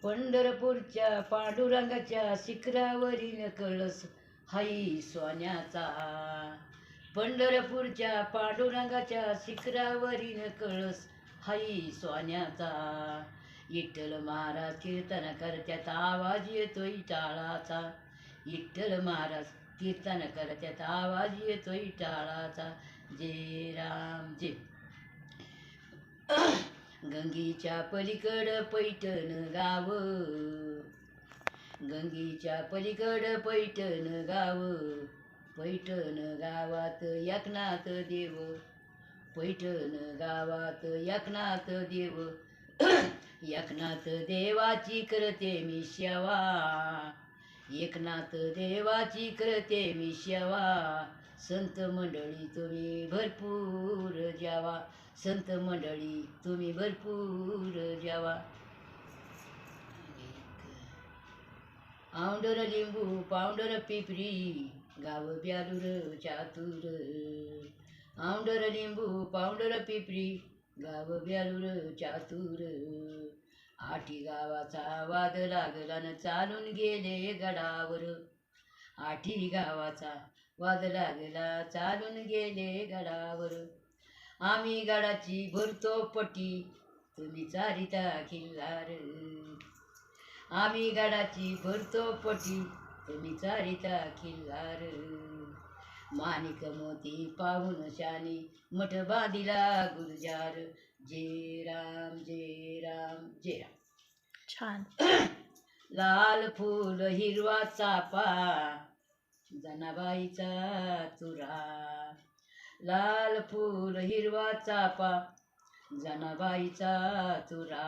पंढरपूरच्या पांडुरंगाच्या शिखरावरील कळस हाई सोन्याचा. पंढरपूरच्या पांडुरंगाच्या शिखरावरील कळस हाई सोन्याचा. विठ्ठल महाराज कीर्तन करत्यात आवाज येतोय टाळाचा. विठ्ठल महाराज कीर्तन करत्यात आवाज येतोय टाळाचा. जय राम जय. गंगीच्या पलीकडं पैठण गाव, गंगीच्या पलीकडं पैठण गाव. पैठण गावात एकनाथ देव, पैठण गावात एकनाथ देव. एकनाथ देवाची करते मी सेवा, एकनाथ देवाची करते मी सेवा. संत मंडळी तुम्ही भरपूर जेवा, संत मंडळी तुम्ही भरपूर जेवा. औंढर लिंबू पावडर पिपरी गाव ब्यालूर चातूर. औंढर लिंबू पावडर पिपरी गाव ब्यालूर चातूर. आठी गावाचा वाद लागला न चालून गेले गडावर. आठी गावाचा वाद लागला चालून गेले गडावर. आम्ही गडाची भरतो पटी तुम्ही चारिता खिल्लार. आम्ही गडाची भरतो पटी तुम्ही चारिता खिल्लार. माणिक मोती पाहून शानी मठ बांधिला गुलजार. जय राम जय राम जय राम. छान. लाल फूल हिरवा चापा जनाबाईचा तुरा. लाल फूल हिरवा चापा जनाबाईचा तुरा.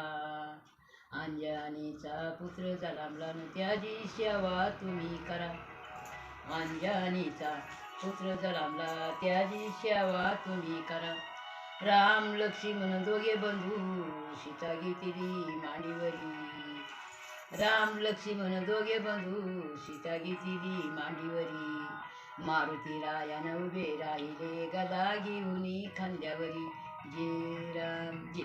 अंजनीचा पुत्र जन्मला न त्याची सेवा तुम्ही करा. अंजनीचा पुत्र जन्मला त्याची सेवा तुम्ही करा. राम लक्ष्मण दोघे बंधू सीता घेतली मांडीवरी. राम लक्ष्मण दोघे बंधू सीता घेतली मांडीवरी. मारुती रायान उभे राहिले गदा घेऊन खांद्यावरी. जय राम जय.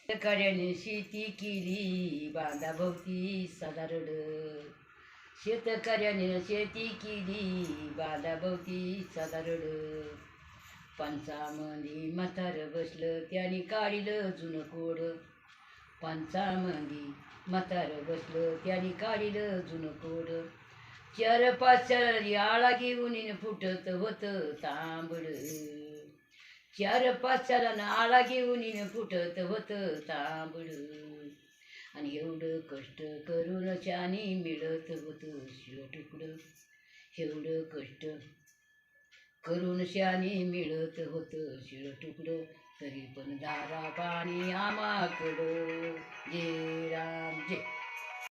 शेतकऱ्याने शेती केली बांधाभोवती सदा रड. शेतकऱ्याने शेती केली बांधाभोवती सदा रड. पंचामंदी म्हातार बसलं त्याने काढिलं जुनं कोड. पंचामंदी म्हातार बसलं त्याने काढिलं जुनं कोड. चार पाच आळा घेऊन फुटत होतं तांबड. चार पाच आळा घेऊन फुटत होतं तांबड. आणि एवढं कष्ट करून शानी मिळत होतं शिळटुकडं. एवढं कष्ट करून शानी मिळत होतं शिळटुकडं. तरी पण दारा पाणी आमाकडं. जय राम जय.